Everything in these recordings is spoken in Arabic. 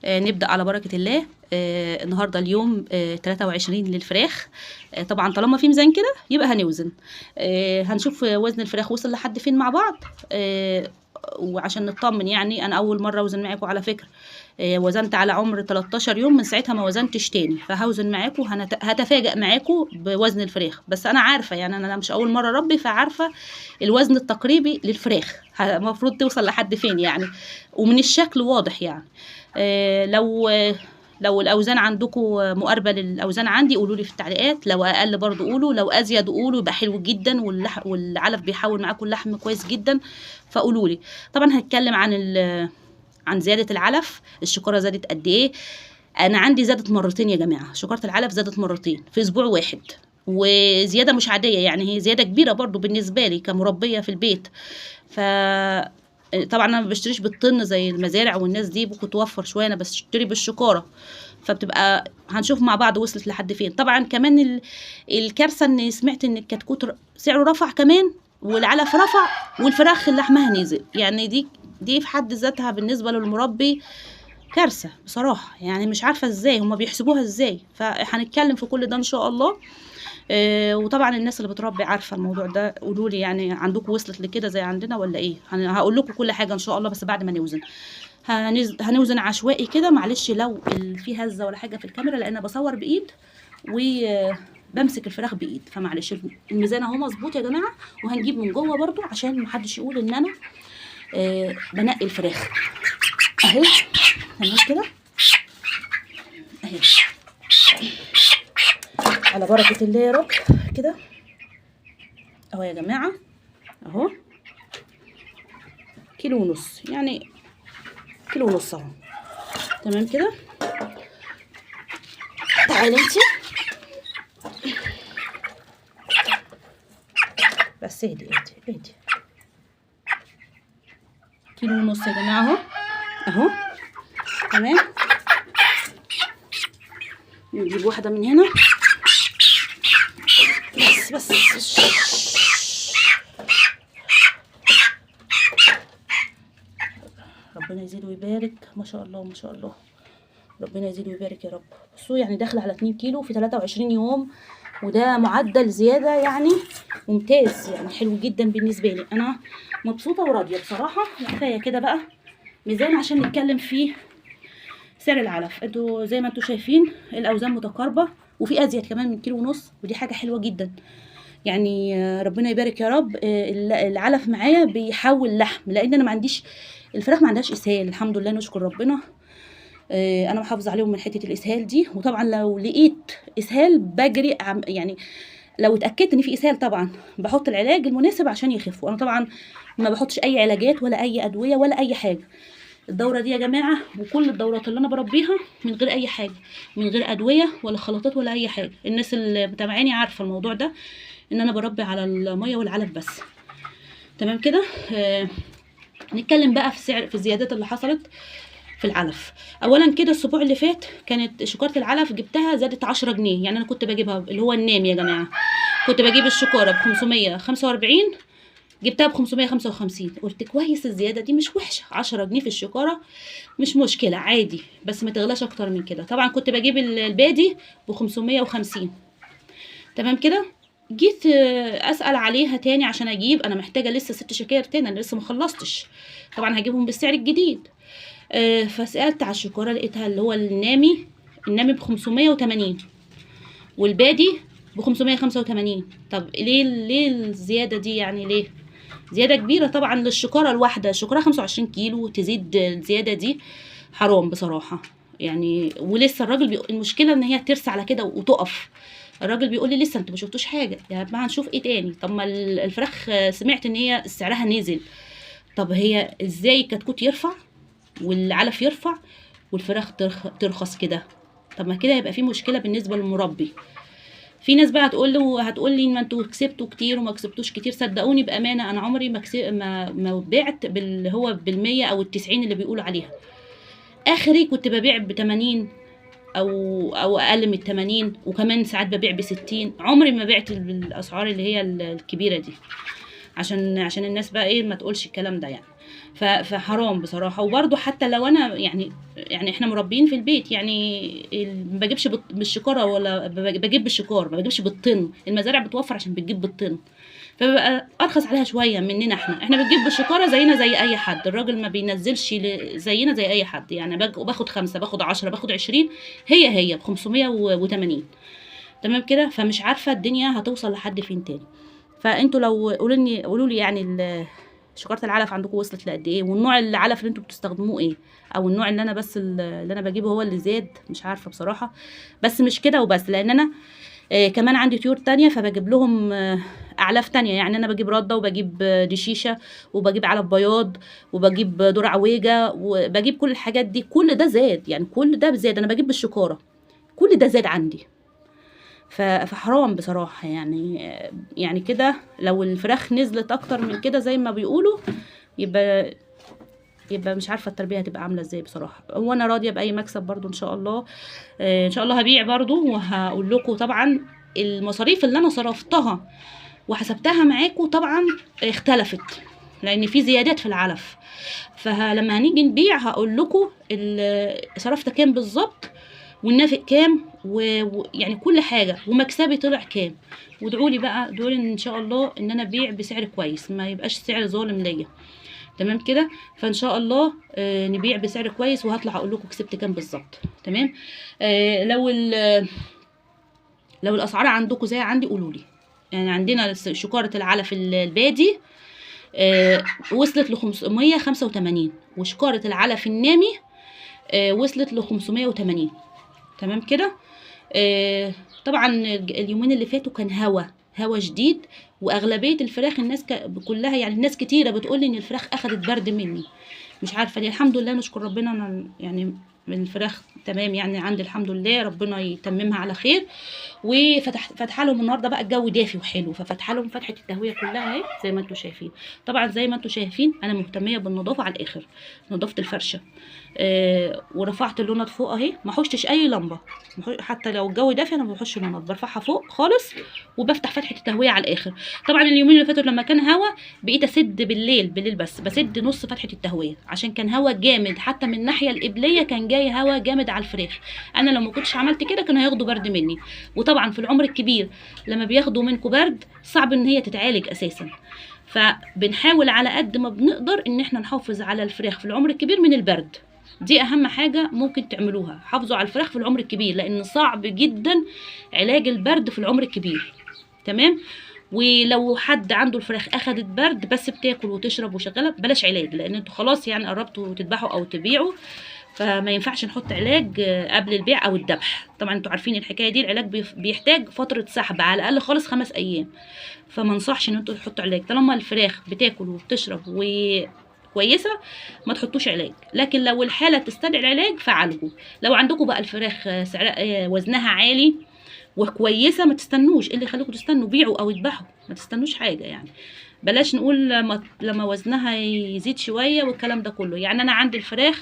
نبدأ على بركة الله. النهاردة اليوم 23 للفراخ. طبعا طالما في ميزان كده يبقى هنوزن. هنشوف وزن الفراخ وصل لحد فين مع بعض. وعشان نطمن، يعني انا اول مره اوزن معاكم على فكره. وزنت على عمر 13 يوم، من ساعتها ما وزنتش تاني، فهوزن معاكم. هتفاجئ معاكم بوزن الفراخ، بس انا عارفه يعني انا مش اول مره اربي، فعارفه الوزن التقريبي للفراخ المفروض توصل لحد فين يعني، ومن الشكل واضح يعني. لو الاوزان عندكم مقاربه للاوزان عندي قولوا لي في التعليقات، لو اقل برضو قولوا، لو ازيد قولوا، يبقى حلو جدا. والعلف بيحول معاكم اللحم كويس جدا، فقولوا لي. طبعا هتكلم عن زياده العلف. الشكاره زادت قد ايه؟ انا عندي زادت مرتين يا جماعه، شكاره العلف زادت مرتين في اسبوع واحد، وزياده مش عاديه يعني، هي زياده كبيره برضو بالنسبه لي كمربيه في البيت. ف طبعا انا ما بشتريش بالطن زي المزارع والناس دي، ممكن توفر شويه، انا بشتري بالشكاره، فبتبقى هنشوف مع بعض وصلت لحد فين. طبعا كمان الكارثه ان سمعت ان الكتكوت سعره رفع كمان، والعلف رفع، والفراخ لحمها نزل. يعني دي في حد ذاتها بالنسبه للمربي كارثه بصراحه، يعني مش عارفه ازاي هما بيحسبوها ازاي. فهنتكلم في كل ده ان شاء الله. وطبعا الناس اللي بتربي عارفه الموضوع ده، قولوا لي يعني عندكم وصلت لكده زي عندنا ولا ايه. هقول لكم كل حاجه ان شاء الله، بس بعد ما نوزن. هنوزن عشوائي كده، معلش لو في هزه ولا حاجه في الكاميرا، لان انا بصور بايد وبمسك الفراخ بايد، فمعلش. الميزان اهو مظبوط يا جماعه، وهنجيب من جوه برده عشان محدش يقول ان انا بنقي الفراخ. اهي تمام كده، اهي على بركه الله يا رب كده اهو يا جماعه، اهو كيلو ونص، يعني كيلو ونص اهو. تمام كده. تعالي انتي بس، اهدي اهدي اهدي. كيلو ونص يا جماعه اهو اهو. تمام، نجيب واحده من هنا بس. ربنا يزيد ويبارك، ما شاء الله ما شاء الله، ربنا يزيد ويبارك يا رب. بصوا يعني داخله على 2 كيلو في 23 يوم، وده معدل زياده يعني ممتاز، يعني حلو جدا بالنسبه لي. انا مبسوطه وراضيه بصراحه. كفايه كده بقى ميزان عشان نتكلم فيه سعر العلف. انتوا زي ما انتوا شايفين الاوزان متقاربه، وفي ازيد كمان من كيلو ونص، ودي حاجه حلوه جدا يعني. ربنا يبارك يا رب. العلف معايا بيحول لحم، لان انا ما عنديش الفراخ، ما عندهاش اسهال الحمد لله، نشكر ربنا. انا محافظه عليهم من حته الاسهال دي. وطبعا لو لقيت اسهال بجري يعني لو اتاكدت ان في اسهال طبعا بحط العلاج المناسب عشان يخفوا. انا طبعا ما بحطش اي علاجات ولا اي ادويه ولا اي حاجه. الدوره دي يا جماعه وكل الدورات اللي انا بربيها من غير اي حاجه، من غير ادويه ولا خلطات ولا اي حاجه. الناس اللي متابعاني عارفه الموضوع ده، ان انا بربي على الميه والعلف بس. تمام كده. نتكلم بقى في الزيادات اللي حصلت في العلف. اولا كده الاسبوع اللي فات كانت شكاره العلف جبتها زادت 10 جنيه. يعني انا كنت بجيبها اللي هو النام يا جماعه، كنت بجيب الشكاره ب 545، جبتها ب 555. قلت كويس، الزياده دي مش وحشه، 10 جنيه في الشكاره مش مشكله عادي، بس ما تغلاش اكتر من كده. طبعا كنت بجيب البادي ب 550. تمام كده. جيت اسال عليها تاني عشان اجيب، انا محتاجه لسه 6 شكاير تاني، انا لسه ما خلصتش. طبعا هجيبهم بالسعر الجديد. فسالت على الشكاره لقيتها اللي هو النامي ب 580، والبادي ب 585. طب ليه الزياده دي يعني؟ ليه زياده كبيره؟ طبعا للشكاره الواحده، الشكاره 25 كيلو، تزيد الزياده دي حرام بصراحه يعني. ولسه الراجل المشكله ان هي ترسى على كده وتقف. الراجل بيقول لي لسه انتوا ما شفتوش حاجه يا جماعه، هنشوف ايه تاني؟ طب ما الفراخ سمعت ان هي سعرها نزل. طب هي ازاي الكتكوت يرفع والعلف يرفع والفراخ ترخص كده؟ طب ما كده يبقى في مشكله بالنسبه للمربي. في ناس بقى هتقول لي ما انتوا كسبتوا كتير وما كسبتوش كتير. صدقوني بامانه انا عمري ما بعت اللي هو بال100 او ال90 اللي بيقولوا عليها. اخري كنت ببيع ب80 او اقل من 80، وكمان ساعات ببيع ب60. عمري ما بعت بالاسعار اللي هي الكبيره دي، عشان الناس بقى ايه ما تقولش الكلام ده يعني. فحرام بصراحه. وبرده حتى لو انا يعني احنا مربيين في البيت، يعني ما بجيبش بالشكاره، ولا بجيب بالشكار، ما بجيبش بالطن. المزارع بتوفر عشان بتجيب بالطن، فبيبقى ارخص عليها شويه مننا. احنا بنجيب بالشكاره زينا زي اي حد. الراجل ما بينزلش زينا زي اي حد، يعني باخد 5، باخد 10، باخد 20، هي ب 580. تمام كده. فمش عارفه الدنيا هتوصل لحد فين تاني. فانتوا لو قولوا لي يعني شكاره العلف عندكم وصلت لقد ايه، والنوع العلف اللي انتوا بتستخدموه ايه، او النوع اللي انا بس اللي انا بجيبه هو اللي زاد، مش عارفه بصراحه. بس مش كده وبس، لان انا كمان عندي طيور تانية، فبجيب لهم اعلاف تانية. يعني انا بجيب رده، وبجيب دشيشه، وبجيب علف بياض، وبجيب دور عويجه، وبجيب كل الحاجات دي. كل ده زاد، يعني كل ده زاد. انا بجيب بالشكاره، كل ده زاد عندي. فحرام بصراحه. يعني كده لو الفراخ نزلت اكتر من كده زي ما بيقولوا، يبقى مش عارفه التربيه هتبقى عامله ازاي بصراحه. وانا راضيه باي مكسب برضو ان شاء الله. ان شاء الله هبيع برضو، وهقول لكم طبعا المصاريف اللي انا صرفتها وحسبتها معاكم طبعا اختلفت، لان في زيادات في العلف. فلما هنيجي نبيع هقول لكم صرفت كام بالظبط، والنافق كام، ويعني كل حاجه، ومكسبي طلع كام. وادعوا لي بقى، ادعوا لي ان شاء الله ان انا ابيع بسعر كويس، ما يبقاش سعر ظالم ليا. تمام كده. فان شاء الله نبيع بسعر كويس، وهطلع اقول لكم كسبت كام بالظبط. تمام. لو الاسعار عندكم زي عندي قولوا لي. يعني عندنا شكاره العلف البادي وصلت ل 585، وشكاره العلف النامي وصلت ل 580. تمام كده. طبعا اليومين اللي فاتوا كان هوا شديد، واغلبيه الفراخ الناس كلها، يعني الناس كتيره بتقول لي ان الفراخ اخذت برد مني. مش عارفه ليه. الحمد لله، نشكر ربنا. انا يعني من الفراخ تمام، يعني عندي الحمد لله، ربنا يتممها على خير. وفتح لهم النهارده بقى الجو دافي وحلو، ففتح لهم فتحه التهويه كلها اهي زي ما انتم شايفين. طبعا زي ما انتم شايفين انا مهتميه بالنظافه على الاخر، نظافه الفرشه. ورفعت اللوند فوق اهي، ما حشتش اي لمبه. حتى لو الجو دافي انا ما بحش لوند، برفعها فوق خالص، وبفتح فتحه التهويه على الاخر. طبعا اليومين اللي فاتوا لما كان هوا بقيت اسد بالليل بس بسد نص فتحه التهويه، عشان كان هوا جامد. حتى من الناحيه القبليه كان جاي هوا جامد على الفراخ. انا لو ما كنتش عملت كده كانوا هياخدوا برد مني. وطبعا في العمر الكبير لما بياخدوا منكم برد صعب ان هي تتعالج اساسا. فبنحاول على قد ما بنقدر ان احنا نحافظ على الفراخ في العمر الكبير من البرد. دي اهم حاجه ممكن تعملوها، حافظوا على الفراخ في العمر الكبير، لان صعب جدا علاج البرد في العمر الكبير. تمام. ولو حد عنده الفراخ اخدت برد بس بتاكل وتشرب وشغاله، بلاش علاج، لان انتوا خلاص يعني قربتوا تذبحوا او تبيعوا، فما ينفعش نحط علاج قبل البيع او الذبح. طبعا انتوا عارفين الحكايه دي، العلاج بيحتاج فتره سحب على الاقل خالص 5 ايام. فما انصحش ان انتوا تحطوا علاج طالما الفراخ بتاكل وبتشرب كويسه، ما تحطوش علاج. لكن لو الحاله تستدعي العلاج فعالجوا. لو عندكم بقى الفراخ سعرها وزنها عالي وكويسه، ما تستنوش. ايه اللي يخليكم تستنوا؟ بيعوا او اذبحوا، ما تستنوش حاجه. يعني بلاش نقول لما وزنها يزيد شويه والكلام ده كله. يعني انا عندي الفراخ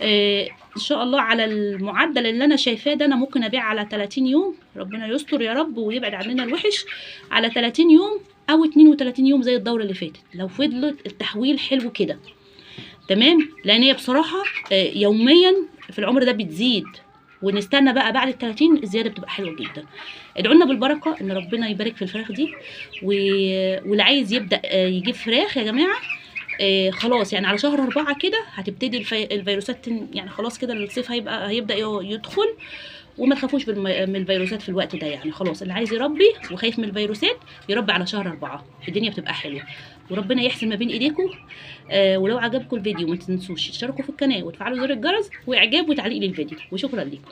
ان شاء الله على المعدل اللي انا شايفاه ده، انا ممكن ابيع على 30 يوم. ربنا يستر يا رب ويبعد عننا الوحش. على 30 يوم او 32 يوم زي الدوره اللي فاتت، لو فضلت التحويل حلو كده. تمام. لان هي بصراحه يوميا في العمر ده بتزيد، ونستنى بقى بعد ال30 الزياده بتبقى حلوه جدا. ادعوا لنا بالبركه ان ربنا يبارك في الفراخ دي. واللي عايز يبدا يجيب فراخ يا جماعه، خلاص يعني على شهر 4 كده هتبتدي الفيروسات، يعني خلاص كده الصيف هيبدا يدخل. وما تخافوش من الفيروسات في الوقت ده. يعني خلاص اللي عايز يربي وخايف من الفيروسات يربي على شهر 4، الدنيا بتبقى حلوه وربنا يحسن ما بين ايديكم. ولو عجبكم الفيديو ما تنسوش تشتركوا في القناه وتفعلوا زر الجرس واعجاب وتعليق للفيديو، وشكرا لكم.